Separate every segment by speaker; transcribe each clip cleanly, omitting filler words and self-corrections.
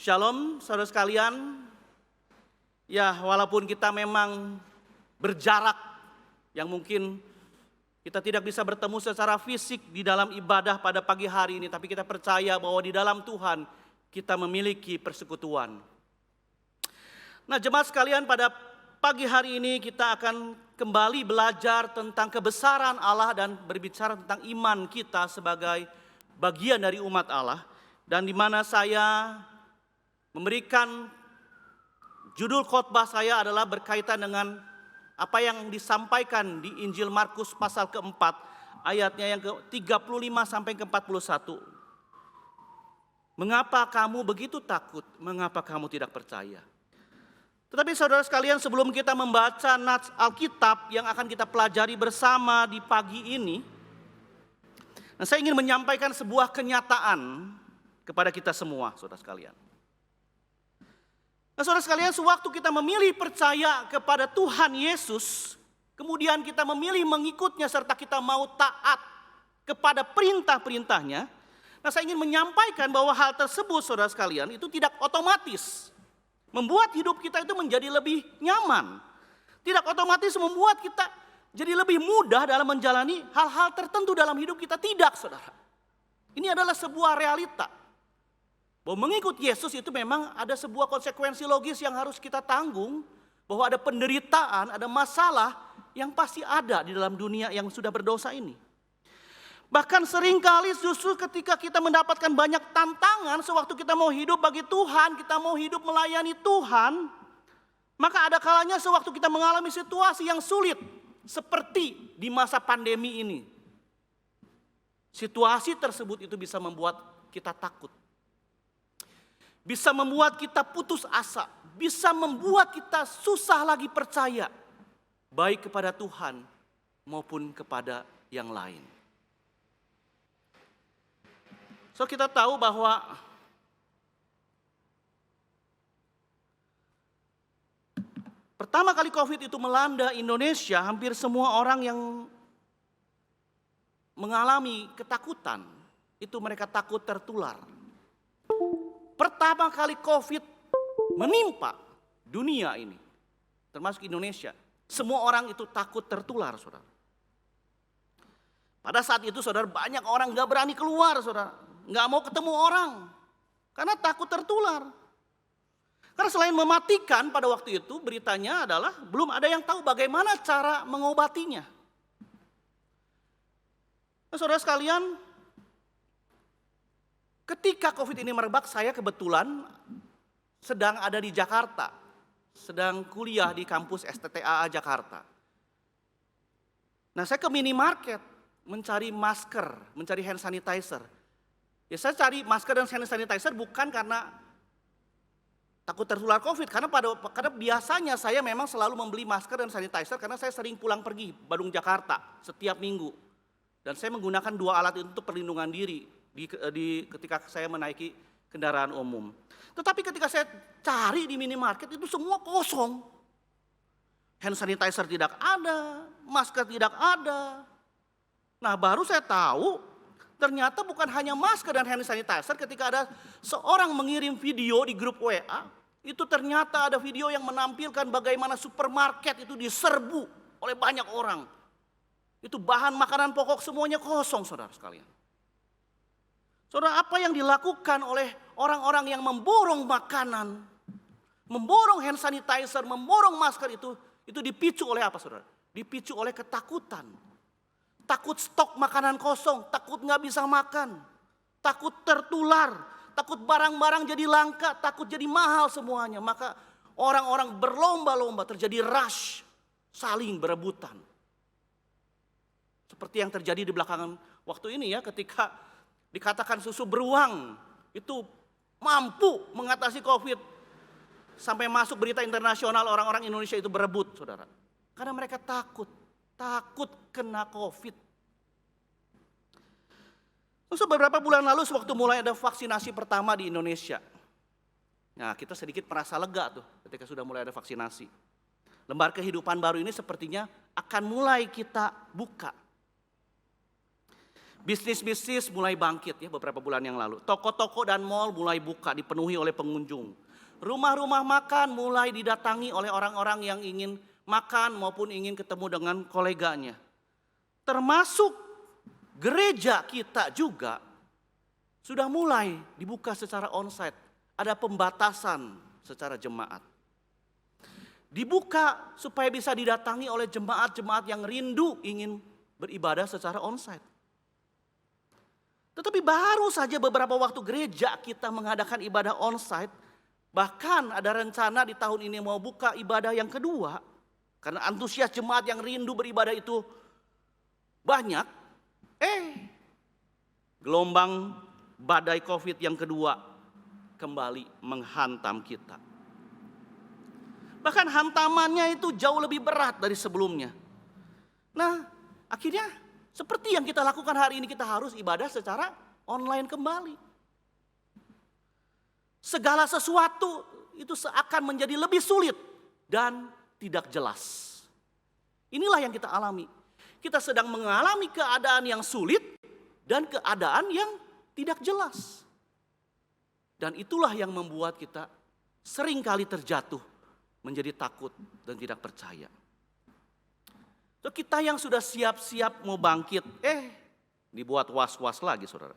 Speaker 1: Shalom saudara sekalian. Ya, walaupun kita memang berjarak yang mungkin kita tidak bisa bertemu secara fisik di dalam ibadah pada pagi hari ini, tapi kita percaya bahwa di dalam Tuhan kita memiliki persekutuan. Nah, jemaat sekalian, pada pagi hari ini kita akan kembali belajar tentang kebesaran Allah dan berbicara tentang iman kita sebagai bagian dari umat Allah, dan di mana saya memberikan judul khotbah saya adalah berkaitan dengan apa yang disampaikan di Injil Markus pasal keempat, ayatnya yang ke-35 sampai ke-41. Mengapa kamu begitu takut? Mengapa kamu tidak percaya? Tetapi saudara sekalian, sebelum kita membaca nats Alkitab yang akan kita pelajari bersama di pagi ini, saya ingin menyampaikan sebuah kenyataan kepada kita semua, saudara sekalian. Nah, saudara sekalian, sewaktu kita memilih percaya kepada Tuhan Yesus, kemudian kita memilih mengikutnya serta kita mau taat kepada perintah-perintahnya, nah saya ingin menyampaikan bahwa hal tersebut, saudara sekalian, itu tidak otomatis membuat hidup kita itu menjadi lebih nyaman. Tidak otomatis membuat kita jadi lebih mudah dalam menjalani hal-hal tertentu dalam hidup kita. Tidak, saudara. Ini adalah sebuah realita. Bahwa mengikut Yesus itu memang ada sebuah konsekuensi logis yang harus kita tanggung. Bahwa ada penderitaan, ada masalah yang pasti ada di dalam dunia yang sudah berdosa ini. Bahkan seringkali justru ketika kita mendapatkan banyak tantangan, sewaktu kita mau hidup bagi Tuhan, kita mau hidup melayani Tuhan, maka ada kalanya sewaktu kita mengalami situasi yang sulit, seperti di masa pandemi ini. Situasi tersebut itu bisa membuat kita takut. Bisa membuat kita putus asa, bisa membuat kita susah lagi percaya, baik kepada Tuhan maupun kepada yang lain. So kita tahu bahwa pertama kali COVID itu melanda Indonesia, hampir semua orang yang mengalami ketakutan, itu mereka takut tertular. Pertama kali COVID menimpa dunia ini, termasuk Indonesia, semua orang itu takut tertular, saudara. Pada saat itu, saudara, banyak orang gak berani keluar, saudara. Gak mau ketemu orang, karena takut tertular. Karena selain mematikan pada waktu itu, beritanya adalah belum ada yang tahu bagaimana cara mengobatinya. Nah, saudara sekalian, ketika COVID ini merebak, saya kebetulan sedang ada di Jakarta, sedang kuliah di kampus STTAA Jakarta. Nah, saya ke minimarket mencari masker, mencari hand sanitizer. Ya, saya cari masker dan hand sanitizer bukan karena takut tertular COVID, karena biasanya saya memang selalu membeli masker dan sanitizer karena saya sering pulang pergi Bandung Jakarta setiap minggu. Dan saya menggunakan dua alat itu untuk perlindungan diri ketika saya menaiki kendaraan umum. Tetapi ketika saya cari di minimarket itu semua kosong. Hand sanitizer tidak ada, masker tidak ada. Nah, baru saya tahu ternyata bukan hanya masker dan hand sanitizer. Ketika ada seorang mengirim video di grup WA, itu ternyata ada video yang menampilkan bagaimana supermarket itu diserbu oleh banyak orang. Itu bahan makanan pokok semuanya kosong, saudara sekalian. Saudara, apa yang dilakukan oleh orang-orang yang memborong makanan, memborong hand sanitizer, memborong masker itu dipicu oleh apa, saudara? Dipicu oleh ketakutan. Takut stok makanan kosong, takut gak bisa makan, takut tertular, takut barang-barang jadi langka, takut jadi mahal semuanya. Maka orang-orang berlomba-lomba, terjadi rush, saling berebutan. Seperti yang terjadi di belakangan waktu ini ya, ketika dikatakan susu beruang itu mampu mengatasi COVID. Sampai masuk berita internasional, orang-orang Indonesia itu berebut, saudara. Karena mereka takut kena COVID. Terus beberapa bulan lalu sewaktu mulai ada vaksinasi pertama di Indonesia. Nah, kita sedikit merasa lega tuh ketika sudah mulai ada vaksinasi. Lembar kehidupan baru ini sepertinya akan mulai kita buka. Bisnis-bisnis mulai bangkit ya beberapa bulan yang lalu. Toko-toko dan mal mulai buka, dipenuhi oleh pengunjung. Rumah-rumah makan mulai didatangi oleh orang-orang yang ingin makan maupun ingin ketemu dengan koleganya. Termasuk gereja kita juga sudah mulai dibuka secara onsite. Ada pembatasan secara jemaat. Dibuka supaya bisa didatangi oleh jemaat-jemaat yang rindu ingin beribadah secara onsite. Tetapi baru saja beberapa waktu gereja kita mengadakan ibadah onsite. Bahkan ada rencana di tahun ini mau buka ibadah yang kedua. Karena antusias jemaat yang rindu beribadah itu banyak. Gelombang badai COVID yang kedua kembali menghantam kita. Bahkan hantamannya itu jauh lebih berat dari sebelumnya. Nah, akhirnya seperti yang kita lakukan hari ini, kita harus ibadah secara online kembali. Segala sesuatu itu seakan menjadi lebih sulit dan tidak jelas. Inilah yang kita alami. Kita sedang mengalami keadaan yang sulit dan keadaan yang tidak jelas. Dan itulah yang membuat kita seringkali terjatuh menjadi takut dan tidak percaya. So, kita yang sudah siap-siap mau bangkit, dibuat was-was lagi saudara.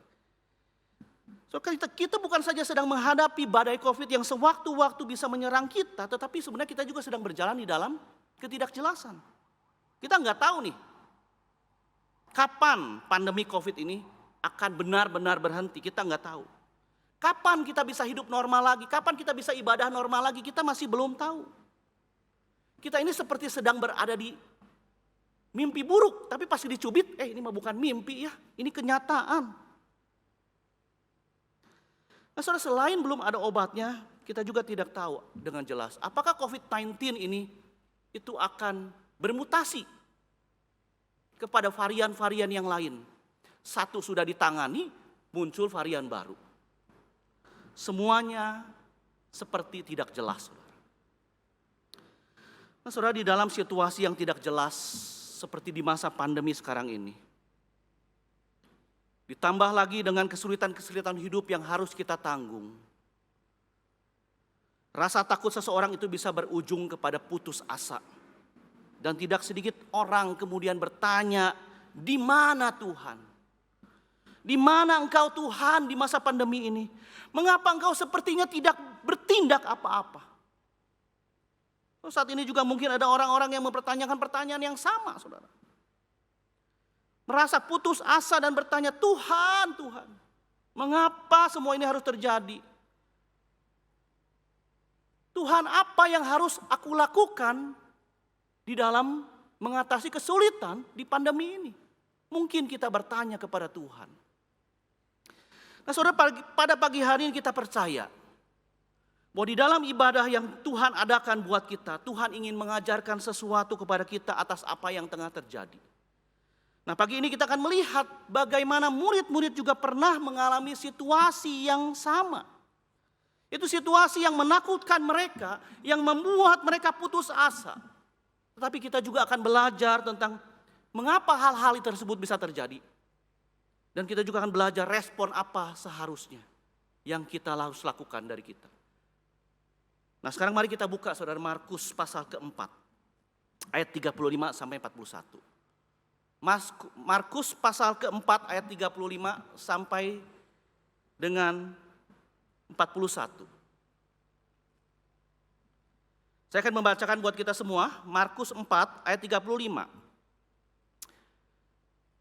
Speaker 1: So, kita bukan saja sedang menghadapi badai COVID yang sewaktu-waktu bisa menyerang kita, tetapi sebenarnya kita juga sedang berjalan di dalam ketidakjelasan. Kita nggak tahu nih, kapan pandemi COVID ini akan benar-benar berhenti, kita nggak tahu. Kapan kita bisa hidup normal lagi, kapan kita bisa ibadah normal lagi, kita masih belum tahu. Kita ini seperti sedang berada di mimpi buruk, tapi pasti dicubit, ini mah bukan mimpi ya, ini kenyataan. Nah saudara, selain belum ada obatnya, kita juga tidak tahu dengan jelas apakah COVID-19 ini itu akan bermutasi kepada varian-varian yang lain. Satu sudah ditangani, muncul varian baru. Semuanya seperti tidak jelas, saudara. Nah, saudara, di dalam situasi yang tidak jelas seperti di masa pandemi sekarang ini, ditambah lagi dengan kesulitan-kesulitan hidup yang harus kita tanggung, rasa takut seseorang itu bisa berujung kepada putus asa. Dan tidak sedikit orang kemudian bertanya, di mana Tuhan? Di mana Engkau Tuhan di masa pandemi ini? Mengapa Engkau sepertinya tidak bertindak apa-apa? Saat ini juga mungkin ada orang-orang yang mempertanyakan pertanyaan yang sama, saudara. Merasa putus asa dan bertanya, Tuhan, mengapa semua ini harus terjadi? Tuhan, apa yang harus aku lakukan di dalam mengatasi kesulitan di pandemi ini? Mungkin kita bertanya kepada Tuhan. Nah saudara, pada pagi hari ini kita percaya bahwa di dalam ibadah yang Tuhan adakan buat kita, Tuhan ingin mengajarkan sesuatu kepada kita atas apa yang tengah terjadi. Nah pagi ini kita akan melihat bagaimana murid-murid juga pernah mengalami situasi yang sama. Itu situasi yang menakutkan mereka, yang membuat mereka putus asa. Tetapi kita juga akan belajar tentang mengapa hal-hal tersebut bisa terjadi. Dan kita juga akan belajar respon apa seharusnya yang kita harus lakukan dari kita. Nah sekarang mari kita buka saudara Markus pasal keempat. Ayat 35 sampai 41. Markus pasal keempat ayat 35 sampai dengan 41. Saya akan membacakan buat kita semua, Markus 4 ayat 35.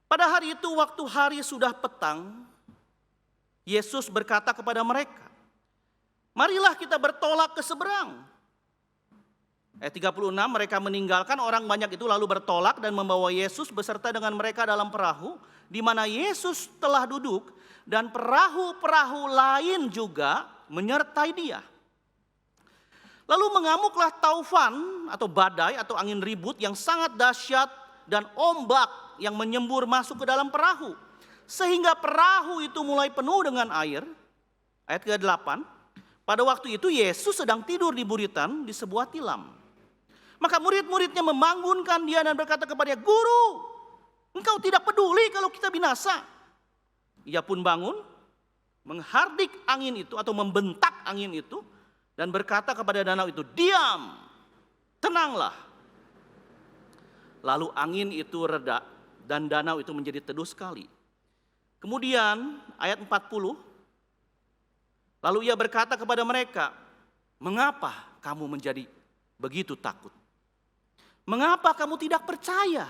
Speaker 1: Pada hari itu waktu hari sudah petang, Yesus berkata kepada mereka, marilah kita bertolak ke seberang. Ayat 36, mereka meninggalkan orang banyak itu lalu bertolak dan membawa Yesus beserta dengan mereka dalam perahu, di mana Yesus telah duduk dan perahu-perahu lain juga menyertai dia. Lalu mengamuklah taufan atau badai atau angin ribut yang sangat dahsyat dan ombak yang menyembur masuk ke dalam perahu. Sehingga perahu itu mulai penuh dengan air. Ayat ke-8, pada waktu itu Yesus sedang tidur di buritan di sebuah tilam. Maka murid-muridnya membangunkan dia dan berkata kepadanya, Guru, engkau tidak peduli kalau kita binasa. ia pun bangun, menghardik angin itu atau membentak angin itu, dan berkata kepada danau itu, "Diam, tenanglah." Lalu angin itu reda dan danau itu menjadi teduh sekali. Kemudian ayat 40, lalu ia berkata kepada mereka, "Mengapa kamu menjadi begitu takut? Mengapa kamu tidak percaya?"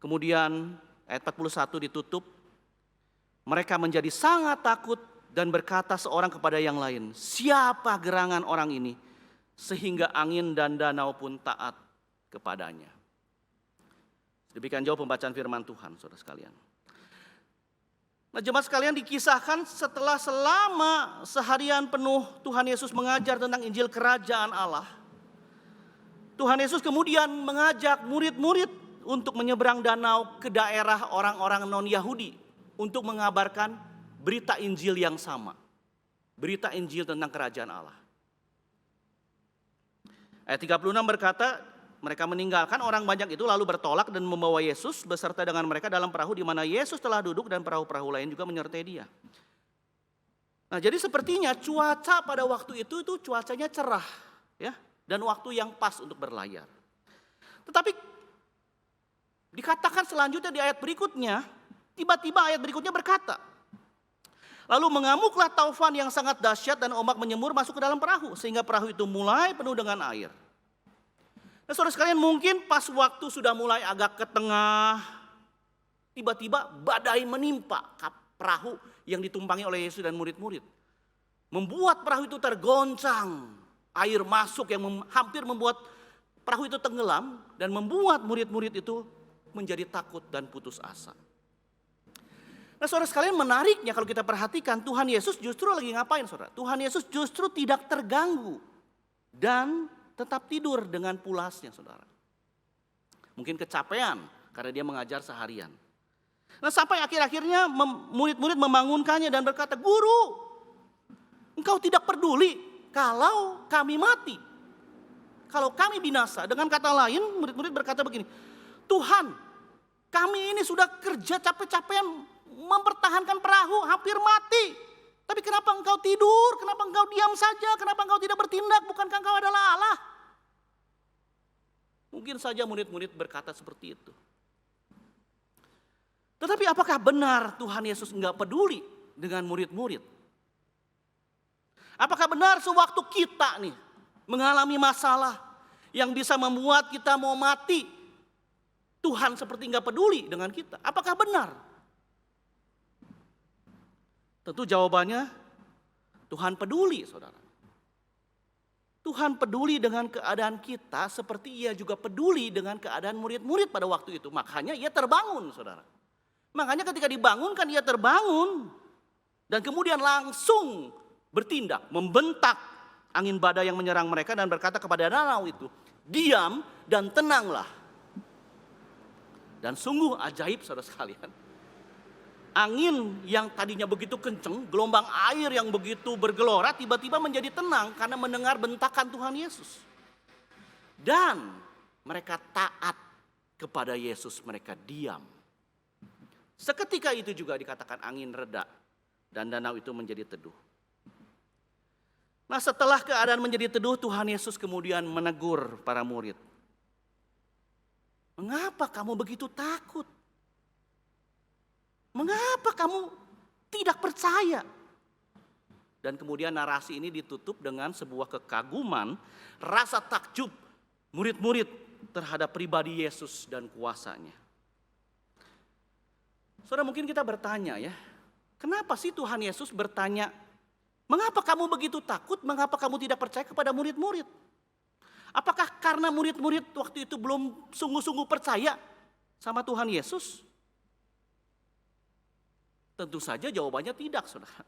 Speaker 1: Kemudian ayat 41 ditutup, mereka menjadi sangat takut dan berkata seorang kepada yang lain, "Siapa gerangan orang ini sehingga angin dan danau pun taat kepadanya?" Demikian jauh pembacaan firman Tuhan, saudara sekalian. Nah, jemaat sekalian, dikisahkan setelah selama seharian penuh Tuhan Yesus mengajar tentang Injil Kerajaan Allah. Tuhan Yesus kemudian mengajak murid-murid untuk menyeberang danau ke daerah orang-orang non-Yahudi untuk mengabarkan berita Injil yang sama. Berita Injil tentang Kerajaan Allah. Ayat 36 berkata, mereka meninggalkan orang banyak itu lalu bertolak dan membawa Yesus beserta dengan mereka dalam perahu di mana Yesus telah duduk dan perahu-perahu lain juga menyertai dia. Nah, jadi sepertinya cuaca pada waktu itu cuacanya cerah, ya, dan waktu yang pas untuk berlayar. Tetapi dikatakan selanjutnya di ayat berikutnya, tiba-tiba ayat berikutnya berkata, lalu mengamuklah taufan yang sangat dahsyat dan ombak menyembur masuk ke dalam perahu sehingga perahu itu mulai penuh dengan air. Nah, saudara sekalian, mungkin pas waktu sudah mulai agak ke tengah, tiba-tiba badai menimpa perahu yang ditumpangi oleh Yesus dan murid-murid. Membuat perahu itu tergoncang, air masuk yang hampir membuat perahu itu tenggelam dan membuat murid-murid itu menjadi takut dan putus asa. Nah, saudara sekalian, menariknya kalau kita perhatikan, Tuhan Yesus justru lagi ngapain, saudara? Tuhan Yesus justru tidak terganggu dan tetap tidur dengan pulasnya, saudara. Mungkin kecapean karena dia mengajar seharian. Nah, sampai akhir-akhirnya murid-murid membangunkannya dan berkata, "Guru, engkau tidak peduli kalau kami mati, kalau kami binasa." Dengan kata lain, murid-murid berkata begini, "Tuhan, kami ini sudah kerja capek-capekan mempertahankan perahu, hampir mati. Tapi kenapa engkau tidur? Kenapa engkau diam saja? Kenapa engkau tidak bertindak? Bukankah engkau adalah Allah?" Mungkin saja murid-murid berkata seperti itu. Tetapi apakah benar Tuhan Yesus enggak peduli dengan murid-murid? Apakah benar sewaktu kita nih mengalami masalah yang bisa membuat kita mau mati, Tuhan seperti enggak peduli dengan kita? Apakah benar? Tentu jawabannya Tuhan peduli, saudara. Tuhan peduli dengan keadaan kita seperti ia juga peduli dengan keadaan murid-murid pada waktu itu. Makanya ia terbangun, saudara. Makanya ketika dibangunkan ia terbangun. Dan kemudian langsung bertindak, membentak angin badai yang menyerang mereka dan berkata kepada danau itu, "Diam dan tenanglah." Dan sungguh ajaib, saudara sekalian. Angin yang tadinya begitu kencang, gelombang air yang begitu bergelora tiba-tiba menjadi tenang karena mendengar bentakan Tuhan Yesus. Dan mereka taat kepada Yesus, mereka diam. Seketika itu juga dikatakan angin reda dan danau itu menjadi teduh. Nah, setelah keadaan menjadi teduh, Tuhan Yesus kemudian menegur para murid. "Mengapa kamu begitu takut? Mengapa kamu tidak percaya?" Dan kemudian narasi ini ditutup dengan sebuah kekaguman, rasa takjub murid-murid terhadap pribadi Yesus dan kuasanya. Saudara, mungkin kita bertanya ya, kenapa sih Tuhan Yesus bertanya, "Mengapa kamu begitu takut? Mengapa kamu tidak percaya?" kepada murid-murid? Apakah karena murid-murid waktu itu belum sungguh-sungguh percaya sama Tuhan Yesus? Tentu saja jawabannya tidak, saudara.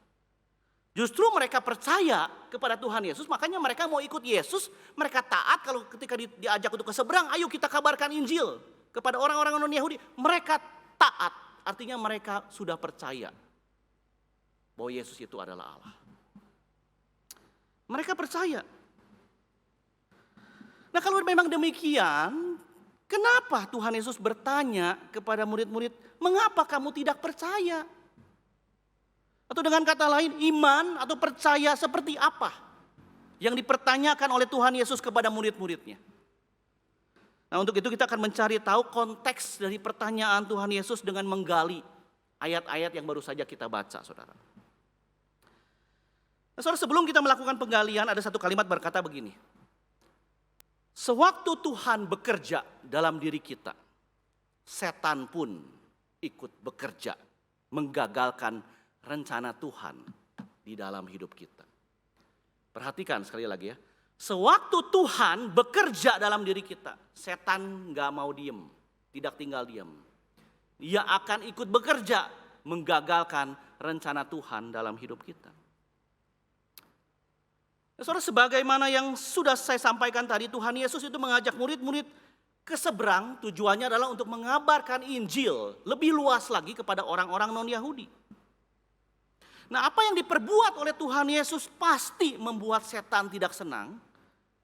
Speaker 1: Justru mereka percaya kepada Tuhan Yesus, makanya mereka mau ikut Yesus. Mereka taat kalau ketika diajak untuk ke seberang, "Ayo kita kabarkan Injil kepada orang-orang non-Yahudi." Mereka taat, artinya mereka sudah percaya bahwa Yesus itu adalah Allah. Mereka percaya. Nah, kalau memang demikian, Kenapa Tuhan Yesus bertanya kepada murid-murid, mengapa kamu tidak percaya? Atau dengan kata lain, iman atau percaya seperti apa yang dipertanyakan oleh Tuhan Yesus kepada murid-muridnya? Nah, untuk itu kita akan mencari tahu konteks dari pertanyaan Tuhan Yesus dengan menggali ayat-ayat yang baru saja kita baca, saudara. Nah, saudara, sebelum kita melakukan penggalian, ada satu kalimat berkata begini. Sewaktu Tuhan bekerja dalam diri kita, setan pun ikut bekerja menggagalkan rencana Tuhan di dalam hidup kita. Perhatikan sekali lagi ya. Sewaktu Tuhan bekerja dalam diri kita, setan gak mau diem, tidak tinggal diem. Ia akan ikut bekerja menggagalkan rencana Tuhan dalam hidup kita. Saudara, sebagaimana yang sudah saya sampaikan tadi, Tuhan Yesus itu mengajak murid-murid ke seberang, tujuannya adalah untuk mengabarkan Injil lebih luas lagi kepada orang-orang non-Yahudi. Nah, apa yang diperbuat oleh Tuhan Yesus pasti membuat setan tidak senang.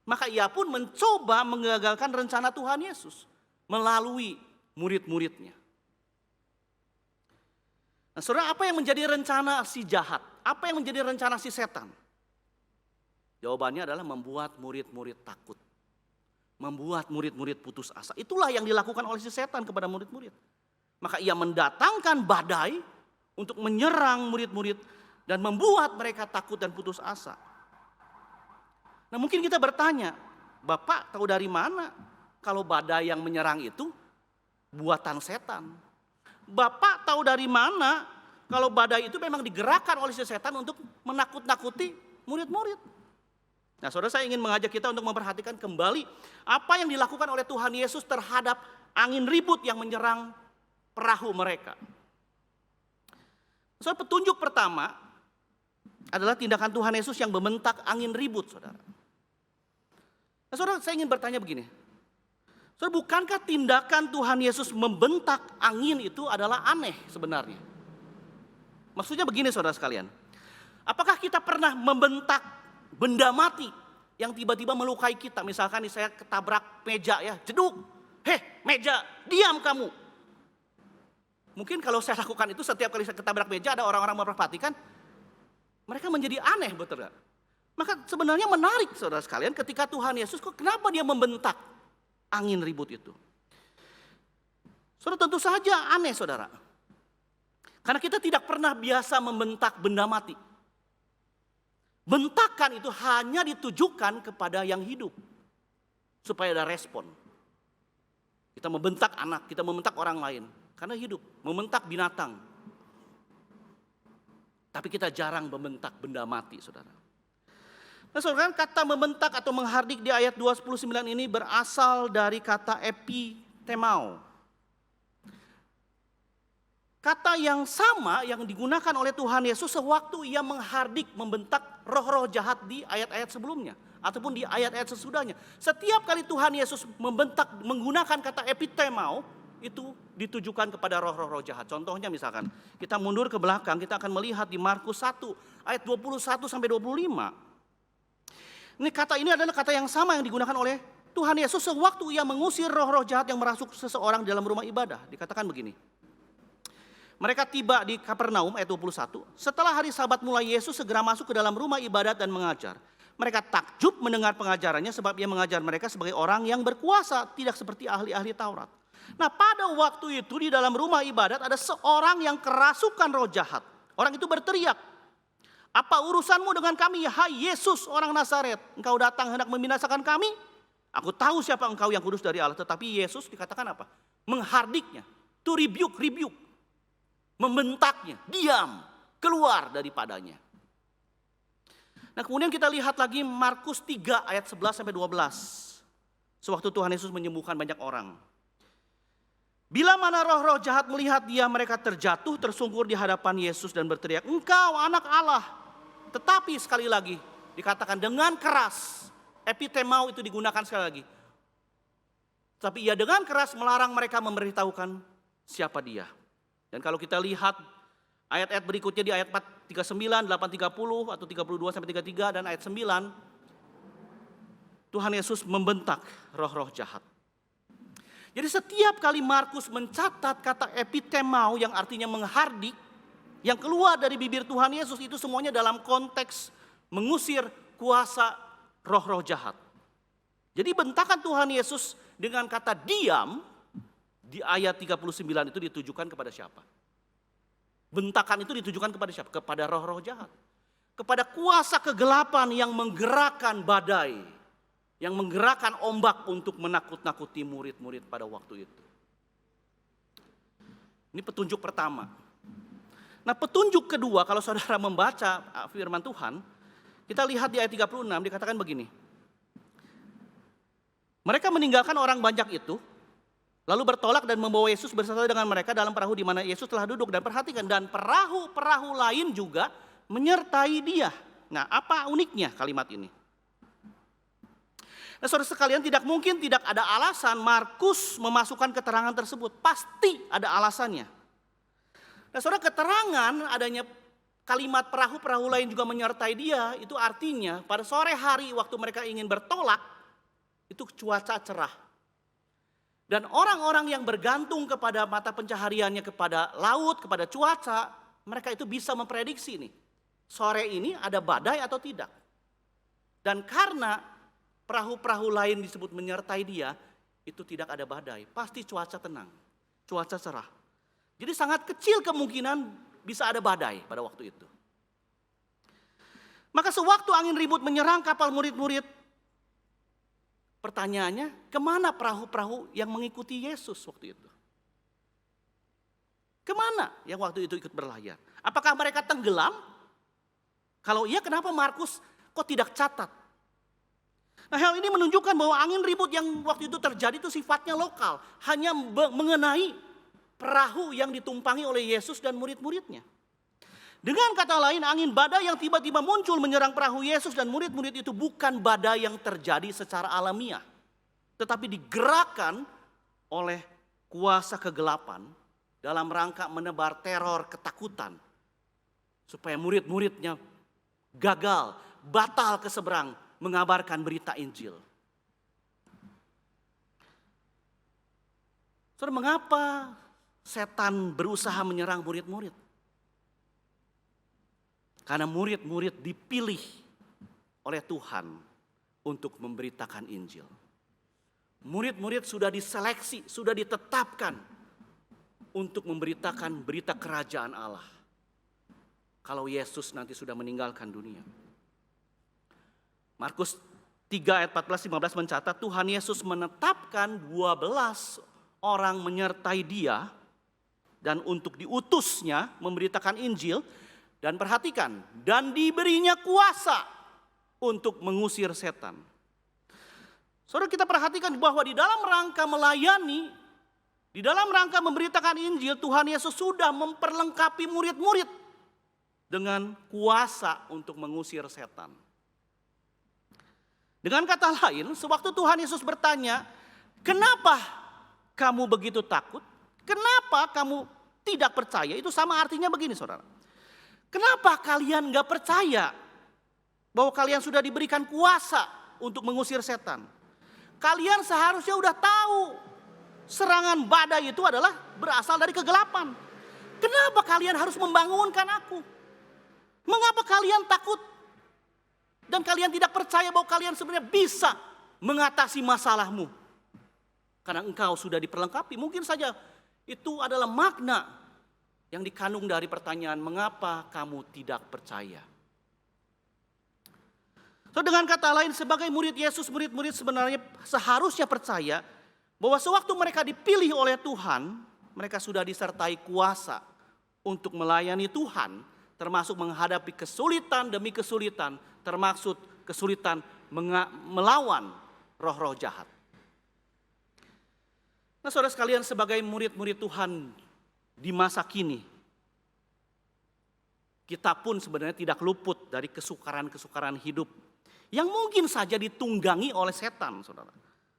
Speaker 1: Maka ia pun mencoba menggagalkan rencana Tuhan Yesus melalui murid-muridnya. Nah, saudara, apa yang menjadi rencana si jahat? Apa yang menjadi rencana si setan? Jawabannya adalah membuat murid-murid takut. Membuat murid-murid putus asa. Itulah yang dilakukan oleh si setan kepada murid-murid. Maka ia mendatangkan badai untuk menyerang murid-murid dan membuat mereka takut dan putus asa. Nah, mungkin kita bertanya, Bapak tahu dari mana kalau badai yang menyerang itu buatan setan? Bapak tahu dari mana kalau badai itu memang digerakkan oleh si setan untuk menakut-nakuti murid-murid? Nah, saudara, saya ingin mengajak kita untuk memperhatikan kembali apa yang dilakukan oleh Tuhan Yesus terhadap angin ribut yang menyerang perahu mereka. Saudara, petunjuk pertama adalah tindakan Tuhan Yesus yang membentak angin ribut, saudara. Nah, saudara, saya ingin bertanya begini. Saudara, bukankah tindakan Tuhan Yesus membentak angin itu adalah aneh sebenarnya? Maksudnya begini, saudara sekalian. Apakah kita pernah membentak benda mati yang tiba-tiba melukai kita? Misalkan saya ketabrak meja ya, jeduk. Heh, meja, diam kamu. Mungkin kalau saya lakukan itu setiap kali saya ketabrak meja, ada orang-orang memperhatikan, mereka menjadi aneh, betul gak? Maka sebenarnya menarik, saudara sekalian, ketika Tuhan Yesus, kok kenapa dia membentak angin ribut itu? Saudara, tentu saja aneh, saudara. Karena kita tidak pernah biasa membentak benda mati. Bentakan itu hanya ditujukan kepada yang hidup, supaya ada respon. Kita membentak anak, kita membentak orang lain, karena hidup. Membentak binatang. Tapi kita jarang membentak benda mati, saudara. Nah, saudara, kata membentak atau menghardik di ayat 2:9 ini berasal dari kata epitemao. Kata yang sama yang digunakan oleh Tuhan Yesus sewaktu ia menghardik, membentak roh-roh jahat di ayat-ayat sebelumnya. Ataupun di ayat-ayat sesudahnya. Setiap kali Tuhan Yesus membentak menggunakan kata epitemao, itu ditujukan kepada roh-roh jahat. Contohnya misalkan, kita mundur ke belakang, kita akan melihat di Markus 1 ayat 21 sampai 25. Ini kata ini adalah kata yang sama yang digunakan oleh Tuhan Yesus sewaktu ia mengusir roh-roh jahat yang merasuk seseorang dalam rumah ibadah. Dikatakan begini. Mereka tiba di Kapernaum ayat 21. Setelah hari Sabat mulai, Yesus segera masuk ke dalam rumah ibadat dan mengajar. Mereka takjub mendengar pengajarannya sebab ia mengajar mereka sebagai orang yang berkuasa, tidak seperti ahli-ahli Taurat. Nah, pada waktu itu di dalam rumah ibadat ada seorang yang kerasukan roh jahat. Orang itu berteriak, "Apa urusanmu dengan kami, hai Yesus orang Nazaret? Engkau datang hendak membinasakan kami? Aku tahu siapa engkau yang kudus dari Allah." Tetapi Yesus dikatakan apa? Menghardiknya. To rebuke. Membentaknya. Diam. Keluar daripadanya. Nah, kemudian kita lihat lagi Markus 3 ayat 11 sampai 12. Sewaktu Tuhan Yesus menyembuhkan banyak orang. Bila mana roh-roh jahat melihat dia, mereka terjatuh tersungkur di hadapan Yesus dan berteriak, "Engkau anak Allah." Tetapi sekali lagi dikatakan dengan keras. Epitemao itu digunakan sekali lagi. Tapi ia dengan keras melarang mereka memberitahukan siapa dia. Dan kalau kita lihat ayat-ayat berikutnya di ayat 4:39, 8:30 atau 32 sampai 33 dan ayat 9, Tuhan Yesus membentak roh-roh jahat. Jadi setiap kali Markus mencatat kata epitemao yang artinya menghardik, yang keluar dari bibir Tuhan Yesus itu semuanya dalam konteks mengusir kuasa roh-roh jahat. Jadi bentakan Tuhan Yesus dengan kata diam di ayat 39 itu ditujukan kepada siapa? Bentakan itu ditujukan kepada siapa? Kepada roh-roh jahat. Kepada kuasa kegelapan yang menggerakkan badai, yang menggerakkan ombak untuk menakut-nakuti murid-murid pada waktu itu. Ini petunjuk pertama. Nah, petunjuk kedua kalau saudara membaca firman Tuhan, kita lihat di ayat 36 dikatakan begini. Mereka meninggalkan orang banyak itu, lalu bertolak dan membawa Yesus bersama dengan mereka dalam perahu di mana Yesus telah duduk. Dan perhatikan, dan perahu-perahu lain juga menyertai dia. Nah, apa uniknya kalimat ini? Nah, saudara sekalian, tidak mungkin tidak ada alasan Markus memasukkan keterangan tersebut. Pasti ada alasannya. Nah, saudara, keterangan adanya kalimat perahu-perahu lain juga menyertai dia, itu artinya pada sore hari waktu mereka ingin bertolak, itu cuaca cerah. Dan orang-orang yang bergantung kepada mata pencahariannya, kepada laut, kepada cuaca, mereka itu bisa memprediksi nih, sore ini ada badai atau tidak. Dan karena perahu-perahu lain disebut menyertai dia, itu tidak ada badai, pasti cuaca tenang, cuaca cerah. Jadi sangat kecil kemungkinan bisa ada badai pada waktu itu. Maka sewaktu angin ribut menyerang kapal murid-murid, pertanyaannya, kemana perahu-perahu yang mengikuti Yesus waktu itu? Kemana yang waktu itu ikut berlayar? Apakah mereka tenggelam? Kalau iya, kenapa Markus kok tidak catat? Nah, hal ini menunjukkan bahwa angin ribut yang waktu itu terjadi itu sifatnya lokal. Hanya mengenai perahu yang ditumpangi oleh Yesus dan murid-muridnya. Dengan kata lain, angin badai yang tiba-tiba muncul menyerang perahu Yesus dan murid-murid itu bukan badai yang terjadi secara alamiah, tetapi digerakkan oleh kuasa kegelapan dalam rangka menebar teror ketakutan supaya murid-muridnya gagal, batal ke seberang mengabarkan berita Injil. Saudara, mengapa setan berusaha menyerang murid-murid? Karena murid-murid dipilih oleh Tuhan untuk memberitakan Injil. Murid-murid sudah diseleksi, sudah ditetapkan untuk memberitakan berita kerajaan Allah. Kalau Yesus nanti sudah meninggalkan dunia. Markus 3 ayat 14-15 mencatat Tuhan Yesus menetapkan 12 orang menyertai dia dan untuk diutusnya memberitakan Injil. Dan perhatikan, dan diberinya kuasa untuk mengusir setan. Saudara, kita perhatikan bahwa di dalam rangka melayani, di dalam rangka memberitakan Injil, Tuhan Yesus sudah memperlengkapi murid-murid dengan kuasa untuk mengusir setan. Dengan kata lain, sewaktu Tuhan Yesus bertanya, kenapa kamu begitu takut? Kenapa kamu tidak percaya? Itu sama artinya begini, saudara. Kenapa kalian gak percaya bahwa kalian sudah diberikan kuasa untuk mengusir setan? Kalian seharusnya udah tahu serangan badai itu adalah berasal dari kegelapan. Kenapa kalian harus membangunkan aku? Mengapa kalian takut? Dan kalian tidak percaya bahwa kalian sebenarnya bisa mengatasi masalahmu. Karena engkau sudah diperlengkapi. Mungkin saja itu adalah makna yang dikandung dari pertanyaan, mengapa kamu tidak percaya? So, dengan kata lain, sebagai murid Yesus, murid-murid sebenarnya seharusnya percaya bahwa sewaktu mereka dipilih oleh Tuhan, mereka sudah disertai kuasa untuk melayani Tuhan, termasuk menghadapi kesulitan demi kesulitan, termasuk kesulitan melawan roh-roh jahat. Nah, saudara sekalian, sebagai murid-murid Tuhan di masa kini, kita pun sebenarnya tidak luput dari kesukaran-kesukaran hidup yang mungkin saja ditunggangi oleh setan, saudara.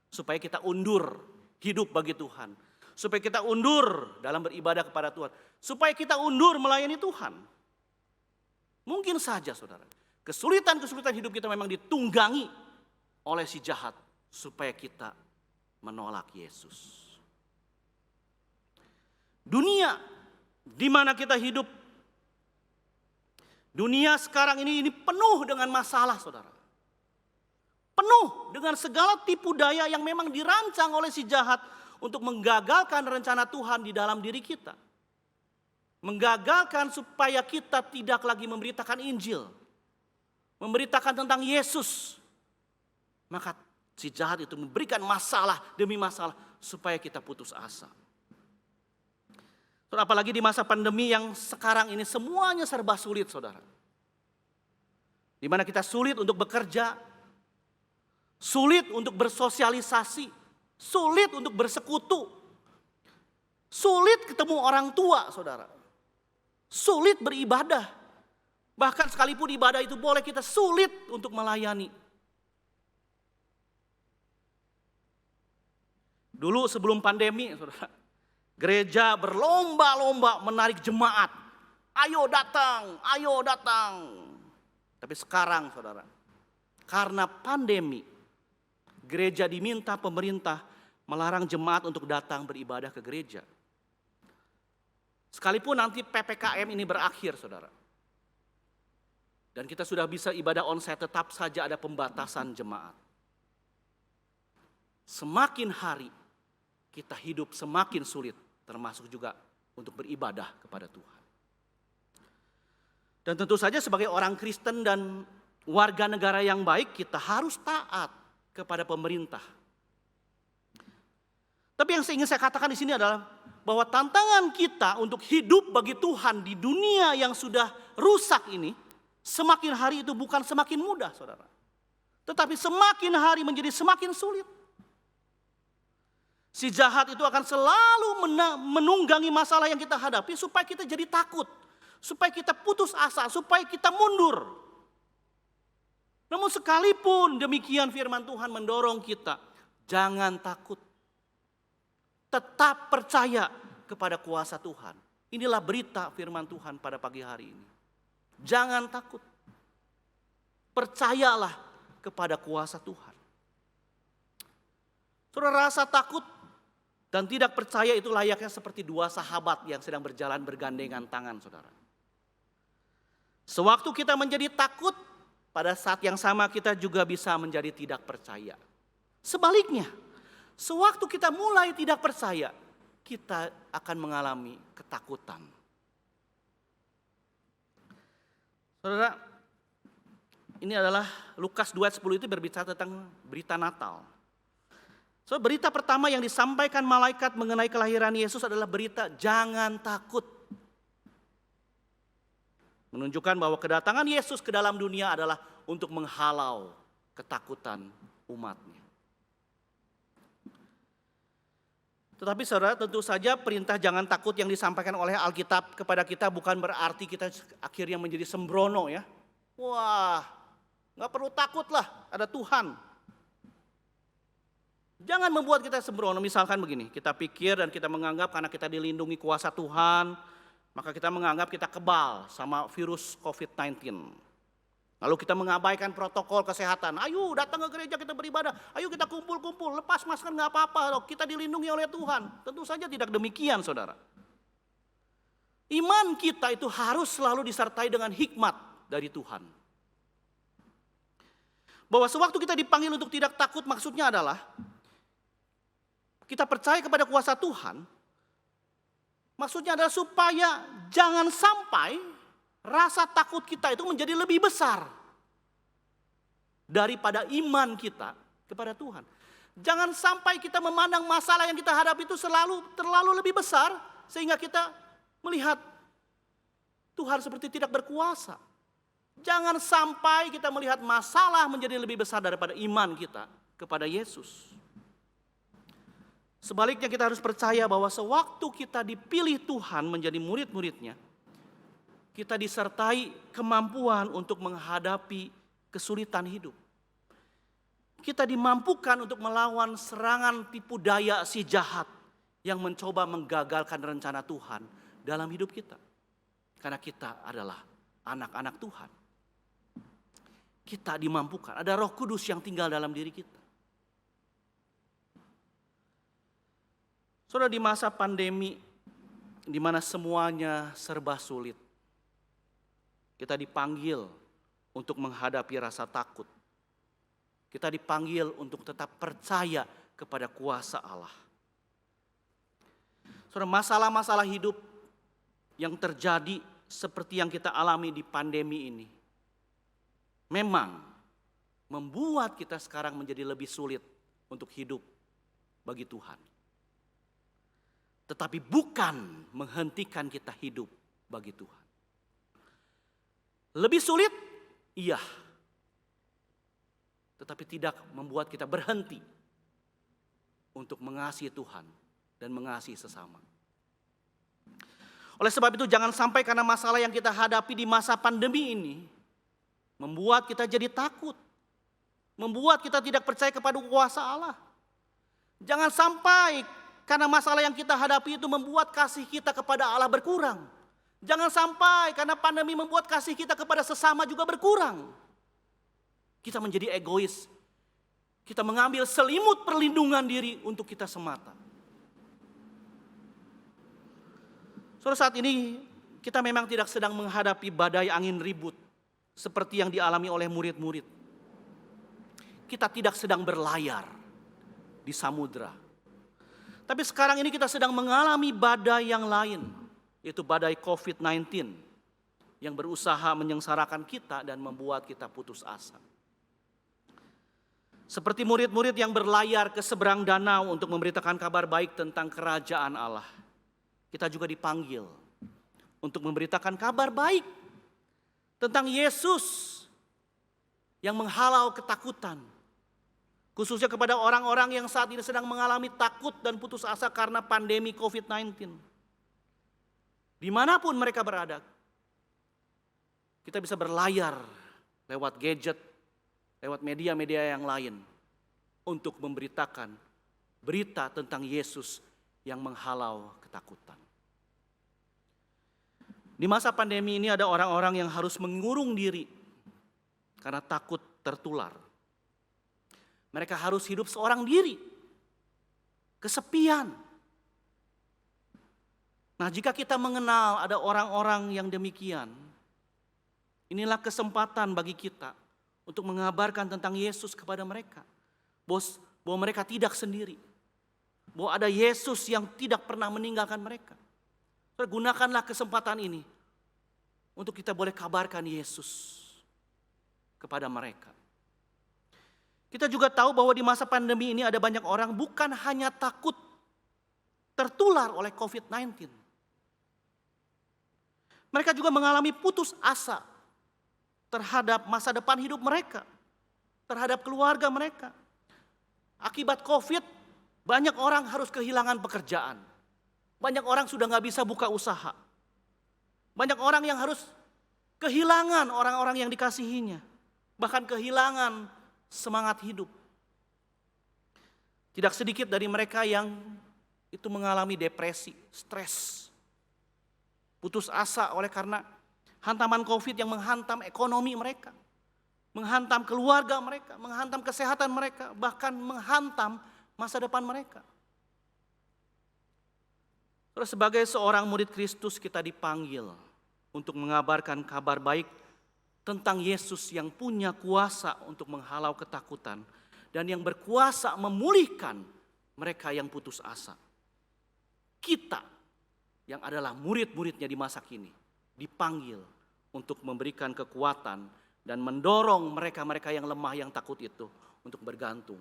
Speaker 1: Supaya kita undur hidup bagi Tuhan. Supaya kita undur dalam beribadah kepada Tuhan. Supaya kita undur melayani Tuhan. Mungkin saja, saudara, kesulitan-kesulitan hidup kita memang ditunggangi oleh si jahat supaya kita menolak Yesus. Dunia di mana kita hidup, dunia sekarang ini penuh dengan masalah, saudara. Penuh dengan segala tipu daya yang memang dirancang oleh si jahat untuk menggagalkan rencana Tuhan di dalam diri kita. Menggagalkan supaya kita tidak lagi memberitakan Injil, memberitakan tentang Yesus. Maka si jahat itu memberikan masalah demi masalah supaya kita putus asa. Apalagi di masa pandemi yang sekarang ini semuanya serba sulit, saudara. Di mana kita sulit untuk bekerja, sulit untuk bersosialisasi, sulit untuk bersekutu, sulit ketemu orang tua, saudara. Sulit beribadah. Bahkan sekalipun ibadah itu boleh, kita sulit untuk melayani. Dulu sebelum pandemi, saudara, gereja berlomba-lomba menarik jemaat. Ayo datang, ayo datang. Tapi sekarang, saudara, karena pandemi, gereja diminta pemerintah melarang jemaat untuk datang beribadah ke gereja. Sekalipun nanti PPKM ini berakhir, saudara. Dan kita sudah bisa ibadah onsite, tetap saja ada pembatasan jemaat. Semakin hari kita hidup semakin sulit, termasuk juga untuk beribadah kepada Tuhan. Dan tentu saja sebagai orang Kristen dan warga negara yang baik, kita harus taat kepada pemerintah. Tapi yang ingin saya katakan di sini adalah bahwa tantangan kita untuk hidup bagi Tuhan di dunia yang sudah rusak ini, semakin hari itu bukan semakin mudah, saudara. Tetapi semakin hari menjadi semakin sulit. Si jahat itu akan selalu menunggangi masalah yang kita hadapi supaya kita jadi takut, supaya kita putus asa, supaya kita mundur. Namun sekalipun demikian firman Tuhan mendorong kita, jangan takut. Tetap percaya kepada kuasa Tuhan. Inilah berita firman Tuhan pada pagi hari ini. Jangan takut. Percayalah kepada kuasa Tuhan. Saudara, rasa takut dan tidak percaya itu layaknya seperti dua sahabat yang sedang berjalan bergandengan tangan, saudara. Sewaktu kita menjadi takut, pada saat yang sama kita juga bisa menjadi tidak percaya. Sebaliknya, sewaktu kita mulai tidak percaya, kita akan mengalami ketakutan. Saudara, ini adalah Lukas 2 ayat 10 itu berbicara tentang berita Natal. So, berita pertama yang disampaikan malaikat mengenai kelahiran Yesus adalah berita jangan takut. Menunjukkan bahwa kedatangan Yesus ke dalam dunia adalah untuk menghalau ketakutan umatnya. Tetapi saudara, tentu saja perintah jangan takut yang disampaikan oleh Alkitab kepada kita bukan berarti kita akhirnya menjadi sembrono, ya. Wah, gak perlu takut lah, ada Tuhan. Jangan membuat kita sembrono. Misalkan begini, kita pikir dan kita menganggap karena kita dilindungi kuasa Tuhan, maka kita menganggap kita kebal sama virus COVID-19. Lalu kita mengabaikan protokol kesehatan. Ayo datang ke gereja kita beribadah, ayo kita kumpul-kumpul, lepas masker gak apa-apa, kita dilindungi oleh Tuhan. Tentu saja tidak demikian, saudara. Iman kita itu harus selalu disertai dengan hikmat dari Tuhan. Bahwa sewaktu kita dipanggil untuk tidak takut, maksudnya adalah kita percaya kepada kuasa Tuhan, maksudnya adalah supaya jangan sampai rasa takut kita itu menjadi lebih besar daripada iman kita kepada Tuhan. Jangan sampai kita memandang masalah yang kita hadapi itu terlalu lebih besar sehingga kita melihat Tuhan seperti tidak berkuasa. Jangan sampai kita melihat masalah menjadi lebih besar daripada iman kita kepada Yesus. Sebaliknya kita harus percaya bahwa sewaktu kita dipilih Tuhan menjadi murid-muridnya, kita disertai kemampuan untuk menghadapi kesulitan hidup. Kita dimampukan untuk melawan serangan tipu daya si jahat yang mencoba menggagalkan rencana Tuhan dalam hidup kita. Karena kita adalah anak-anak Tuhan. Kita dimampukan, ada Roh Kudus yang tinggal dalam diri kita. Saudara, di masa pandemi, di mana semuanya serba sulit. Kita dipanggil untuk menghadapi rasa takut. Kita dipanggil untuk tetap percaya kepada kuasa Allah. Saudara, masalah-masalah hidup yang terjadi seperti yang kita alami di pandemi ini memang membuat kita sekarang menjadi lebih sulit untuk hidup bagi Tuhan. Tetapi bukan menghentikan kita hidup bagi Tuhan. Lebih sulit? Iya. Tetapi tidak membuat kita berhenti untuk mengasihi Tuhan dan mengasihi sesama. Oleh sebab itu jangan sampai karena masalah yang kita hadapi di masa pandemi ini membuat kita jadi takut. Membuat kita tidak percaya kepada kuasa Allah. Jangan sampai karena masalah yang kita hadapi itu membuat kasih kita kepada Allah berkurang. Jangan sampai karena pandemi membuat kasih kita kepada sesama juga berkurang. Kita menjadi egois. Kita mengambil selimut perlindungan diri untuk kita semata. Saudara, saat ini kita memang tidak sedang menghadapi badai angin ribut seperti yang dialami oleh murid-murid. Kita tidak sedang berlayar di samudra. Tapi sekarang ini kita sedang mengalami badai yang lain, yaitu badai COVID-19 yang berusaha menyengsarakan kita dan membuat kita putus asa. Seperti murid-murid yang berlayar ke seberang danau untuk memberitakan kabar baik tentang kerajaan Allah. Kita juga dipanggil untuk memberitakan kabar baik tentang Yesus yang menghalau ketakutan. Khususnya kepada orang-orang yang saat ini sedang mengalami takut dan putus asa karena pandemi COVID-19. Dimanapun mereka berada, kita bisa berlayar lewat gadget, lewat media-media yang lain untuk memberitakan berita tentang Yesus yang menghalau ketakutan. Di masa pandemi ini ada orang-orang yang harus mengurung diri karena takut tertular. Mereka harus hidup seorang diri, kesepian. Nah, jika kita mengenal ada orang-orang yang demikian, inilah kesempatan bagi kita untuk mengabarkan tentang Yesus kepada mereka. Bahwa mereka tidak sendiri. Bahwa ada Yesus yang tidak pernah meninggalkan mereka. Gunakanlah kesempatan ini untuk kita boleh kabarkan Yesus kepada mereka. Kita juga tahu bahwa di masa pandemi ini ada banyak orang bukan hanya takut tertular oleh COVID-19. Mereka juga mengalami putus asa terhadap masa depan hidup mereka, terhadap keluarga mereka. Akibat COVID, banyak orang harus kehilangan pekerjaan. Banyak orang sudah gak bisa buka usaha. Banyak orang yang harus kehilangan orang-orang yang dikasihinya. Bahkan kehilangan semangat hidup. Tidak sedikit dari mereka yang itu mengalami depresi, stres, putus asa oleh karena hantaman COVID yang menghantam ekonomi mereka, menghantam keluarga mereka, menghantam kesehatan mereka, bahkan menghantam masa depan mereka. Terus sebagai seorang murid Kristus kita dipanggil untuk mengabarkan kabar baik tentang Yesus yang punya kuasa untuk menghalau ketakutan dan yang berkuasa memulihkan mereka yang putus asa. Kita yang adalah murid-muridnya di masa kini dipanggil untuk memberikan kekuatan dan mendorong mereka-mereka yang lemah, yang takut itu untuk bergantung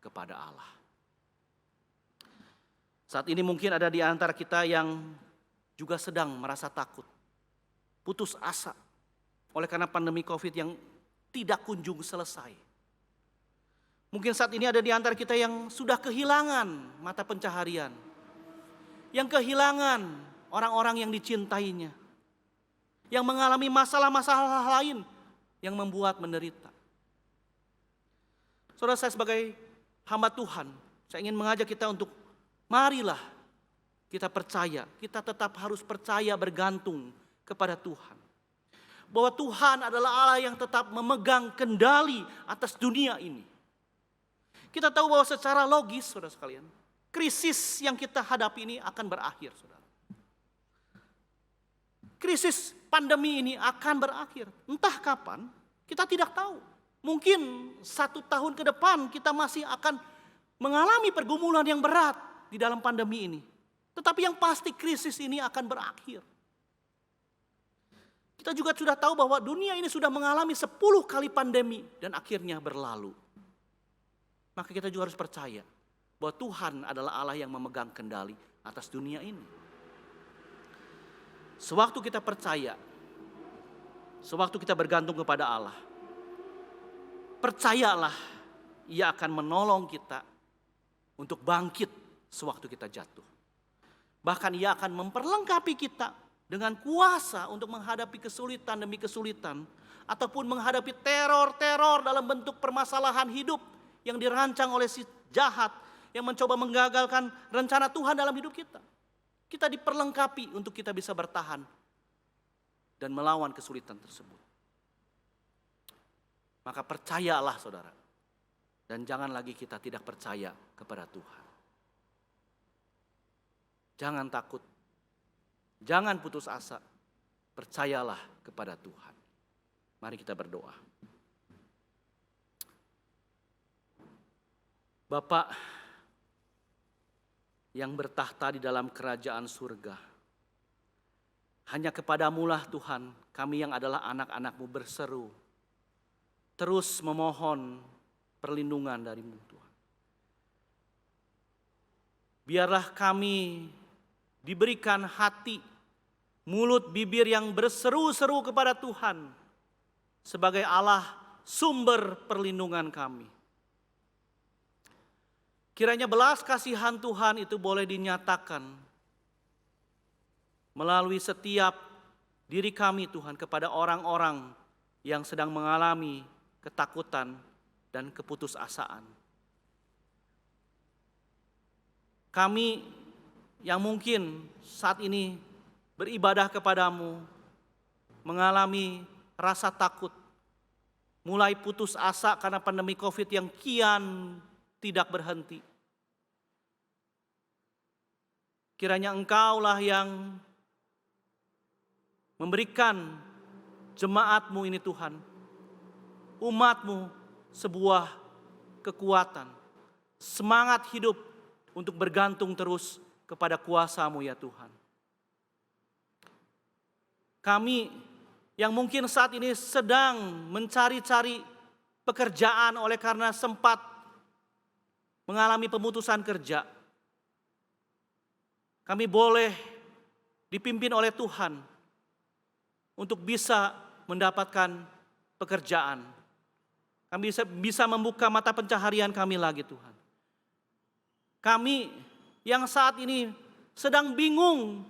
Speaker 1: kepada Allah. Saat ini mungkin ada di antara kita yang juga sedang merasa takut, putus asa oleh karena pandemi COVID yang tidak kunjung selesai. Mungkin saat ini ada di antara kita yang sudah kehilangan mata pencaharian, yang kehilangan orang-orang yang dicintainya, yang mengalami masalah-masalah lain yang membuat menderita. Saudara, saya sebagai hamba Tuhan, saya ingin mengajak kita untuk marilah kita percaya, kita tetap harus percaya bergantung kepada Tuhan. Bahwa Tuhan adalah Allah yang tetap memegang kendali atas dunia ini. Kita tahu bahwa secara logis, saudara sekalian, krisis yang kita hadapi ini akan berakhir, saudara. krisis pandemi ini akan berakhir. Entah kapan, kita tidak tahu. Mungkin 1 tahun ke depan kita masih akan mengalami pergumulan yang berat di dalam pandemi ini. Tetapi yang pasti krisis ini akan berakhir. Kita juga sudah tahu bahwa dunia ini sudah mengalami 10 kali pandemi dan akhirnya berlalu. Maka kita juga harus percaya bahwa Tuhan adalah Allah yang memegang kendali atas dunia ini. Sewaktu kita percaya, sewaktu kita bergantung kepada Allah, percayalah Ia akan menolong kita untuk bangkit sewaktu kita jatuh. Bahkan Ia akan memperlengkapi kita dengan kuasa untuk menghadapi kesulitan demi kesulitan, ataupun menghadapi teror-teror dalam bentuk permasalahan hidup yang dirancang oleh si jahat yang mencoba menggagalkan rencana Tuhan dalam hidup kita. Kita diperlengkapi untuk kita bisa bertahan dan melawan kesulitan tersebut. Maka percayalah saudara, dan jangan lagi kita tidak percaya kepada Tuhan. Jangan takut, jangan putus asa, percayalah kepada Tuhan. Mari kita berdoa. Bapa yang bertahta di dalam kerajaan surga, hanya kepadamulah Tuhan kami yang adalah anak-anak-Mu berseru, terus memohon perlindungan dari-Mu Tuhan. Biarlah kami diberikan hati, mulut, bibir yang berseru-seru kepada Tuhan sebagai Allah sumber perlindungan kami. Kiranya belas kasihan Tuhan itu boleh dinyatakan melalui setiap diri kami Tuhan kepada orang-orang yang sedang mengalami ketakutan dan keputusasaan. Kami yang mungkin saat ini beribadah kepadamu mengalami rasa takut, mulai putus asa karena pandemi COVID yang kian tidak berhenti. Kiranya Engkaulah yang memberikan jemaat-Mu ini Tuhan, umat-Mu sebuah kekuatan, semangat hidup untuk bergantung terus kepada kuasa-Mu ya Tuhan. Kami yang mungkin saat ini sedang mencari-cari pekerjaan oleh karena sempat mengalami pemutusan kerja, kami boleh dipimpin oleh Tuhan untuk bisa mendapatkan pekerjaan. Kami bisa membuka mata pencaharian kami lagi Tuhan. Kami yang saat ini sedang bingung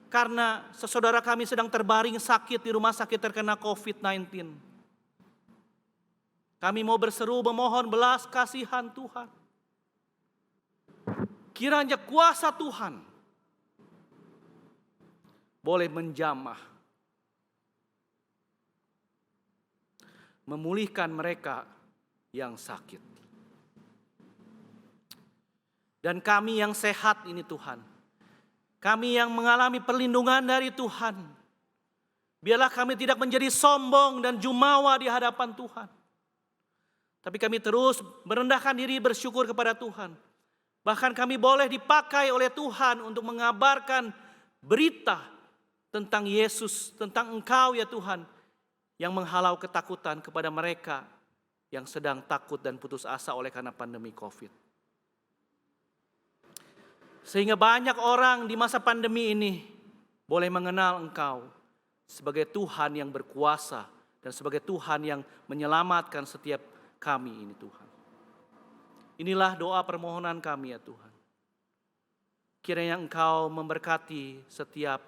Speaker 1: karena saudara kami sedang terbaring sakit di rumah sakit terkena COVID-19. Kami mau berseru memohon belas kasihan Tuhan. Kiranya kuasa Tuhan boleh menjamah, memulihkan mereka yang sakit. Dan kami yang sehat ini Tuhan, kami yang mengalami perlindungan dari Tuhan, biarlah kami tidak menjadi sombong dan jumawa di hadapan Tuhan. Tapi kami terus merendahkan diri bersyukur kepada Tuhan. Bahkan kami boleh dipakai oleh Tuhan untuk mengabarkan berita tentang Yesus, tentang Engkau ya Tuhan, yang menghalau ketakutan kepada mereka yang sedang takut dan putus asa oleh karena pandemi COVID. Sehingga banyak orang di masa pandemi ini boleh mengenal Engkau sebagai Tuhan yang berkuasa dan sebagai Tuhan yang menyelamatkan setiap kami ini Tuhan. Inilah doa permohonan kami ya Tuhan. Kiranya Engkau memberkati setiap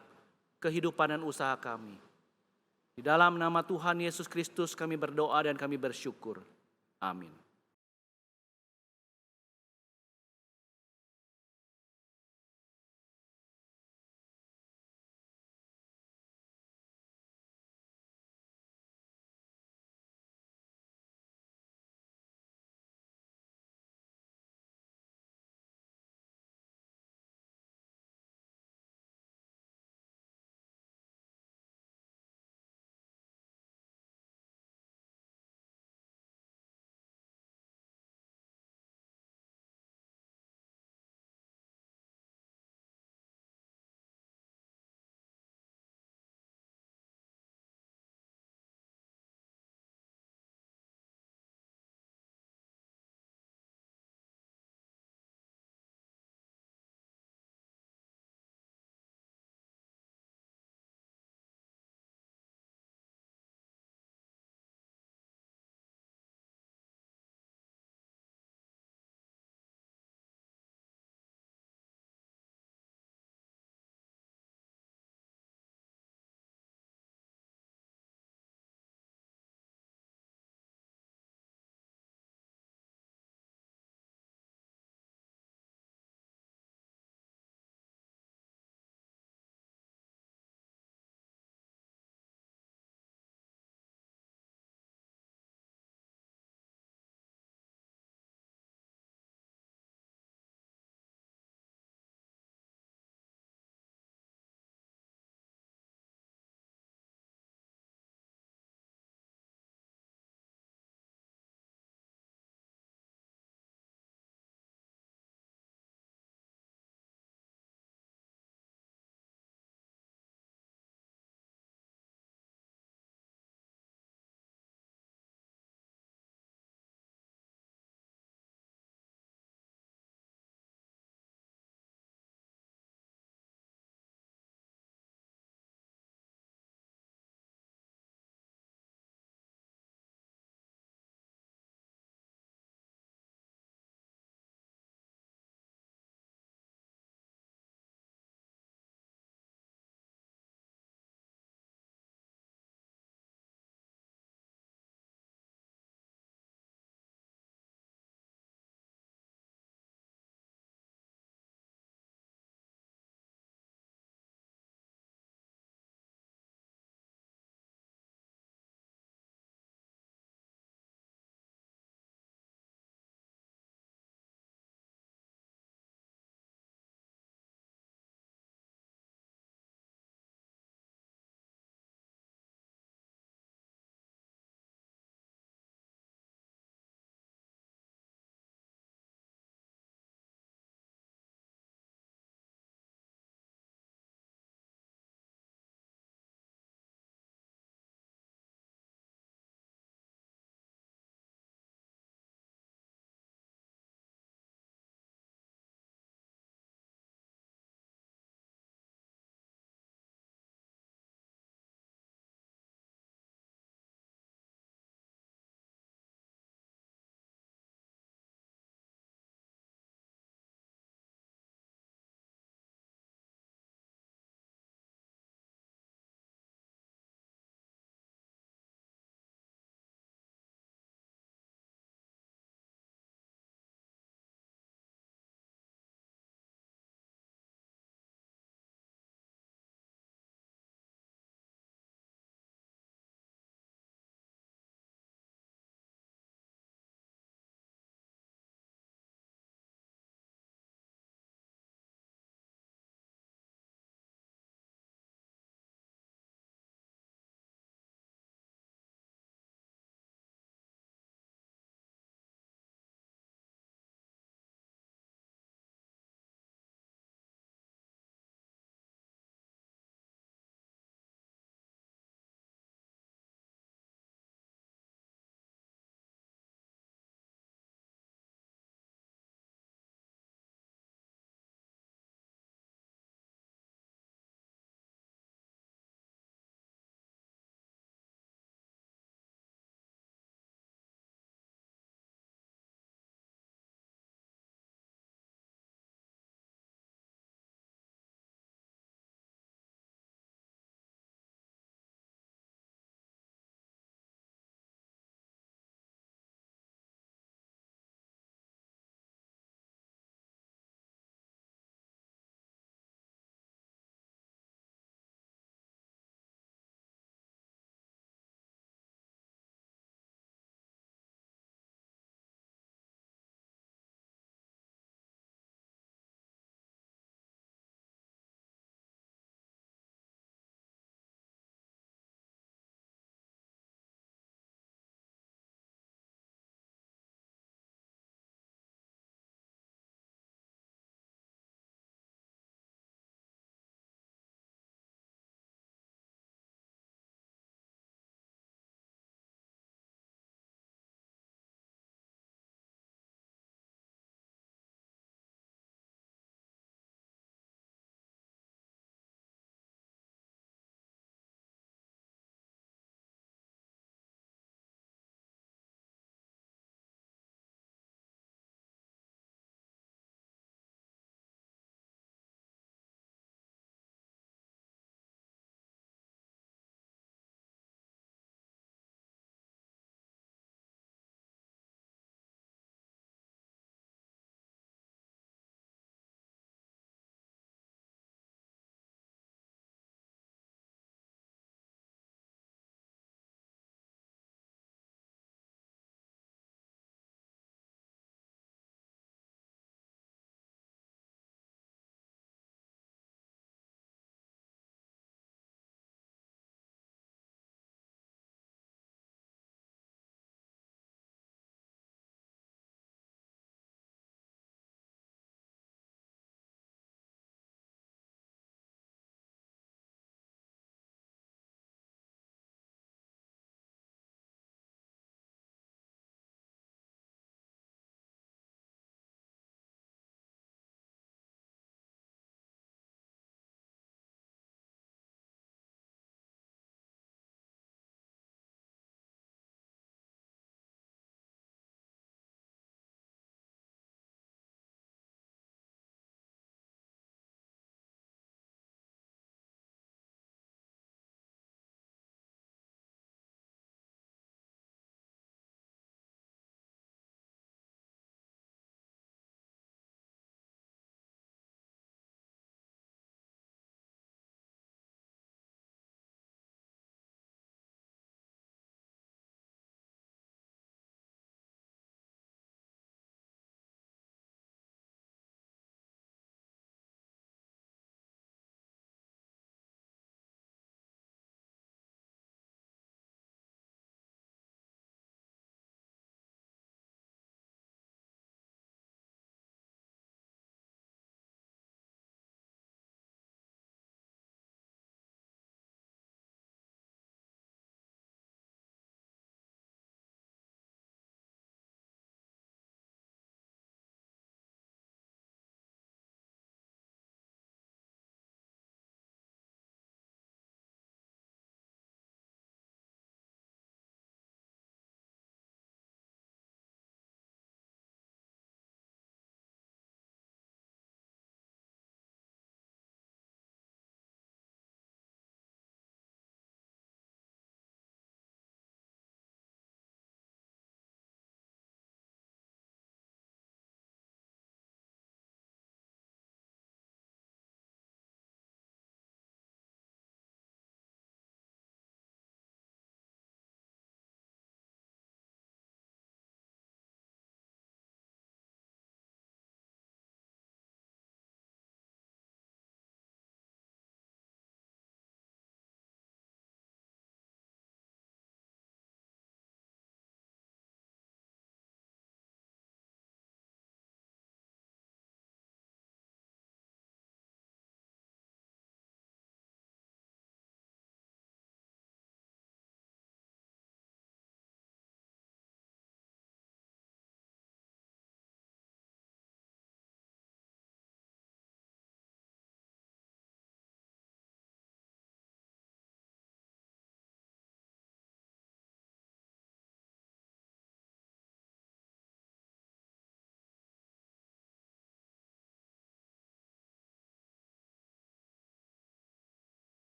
Speaker 1: kehidupan dan usaha kami. Di dalam nama Tuhan Yesus Kristus kami berdoa dan kami bersyukur. Amin.